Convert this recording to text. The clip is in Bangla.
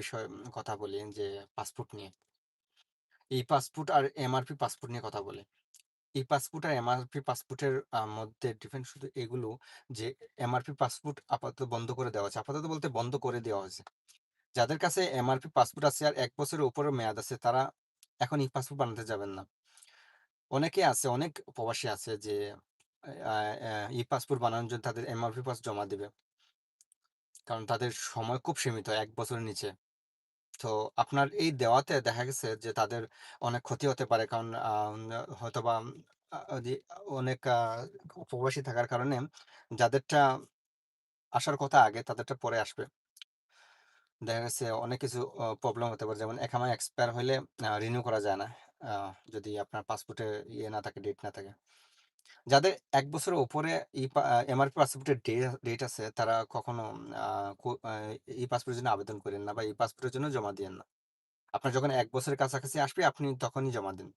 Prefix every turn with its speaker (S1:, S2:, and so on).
S1: বিষয় কথা বলি যে পাসপোর্ট নিয়ে। এই পাসপোর্ট আর এমআরপি পাসপোর্ট নিয়ে কথা বলি। এই পাসপোর্ট আর এমআরপি পাসপোর্টের মধ্যে ডিফারেন্স শুধু এগুলো যে এমআরপি পাসপোর্ট আপাতত বন্ধ করে দেওয়া হয়েছে। আপাতত বলতে বন্ধ করে দেওয়া হয়েছে। যাদের কাছে এমআরপি পাসপোর্ট আছে আর ১ বছরের উপরে মেয়াদ আছে তারা এখন ই-পাসপোর্ট বানাতে যাবেন না। অনেকে আছে, অনেক প্রবাসী আছে যে আ আ ই-পাসপোর্ট বানানোর জন্য তাদের এমআরপি পাস জমা দিবে। কারণ তাদের সময় খুব সীমিত ১ বছরের নিচে। তো আপনার এই দেওয়াতে দেখা গেছে যে তাদের অনেক ক্ষতি হতে পারে। কারণ হয়তোবা যে অনেক প্রবাসী থাকার কারণে যাদেরটা আসার কথা আগে তাদেরটা পরে আসবে। দেখা গেছে অনেক কিছু প্রবলেম হতে পারে। যেমন একসময় এক্সপায়ার হইলে রিনিউ করা যায় না। আ যদি আপনার পাসপোর্টে ইয়ে না থাকে, ডেট না থাকে। যাদের ১ বছরের উপরে এমআরপি পাসপোর্টের ডেট আছে তারা কখনো আ কো আ ই-পাসপোর্টের জন্য আবেদন কইরেন না বা ই-পাসপোর্টের জন্য জমা দিয়েন না। আপনার যখন ১ বছরের কাছাকাছি আসবে আপনি তখনই জমা দিন।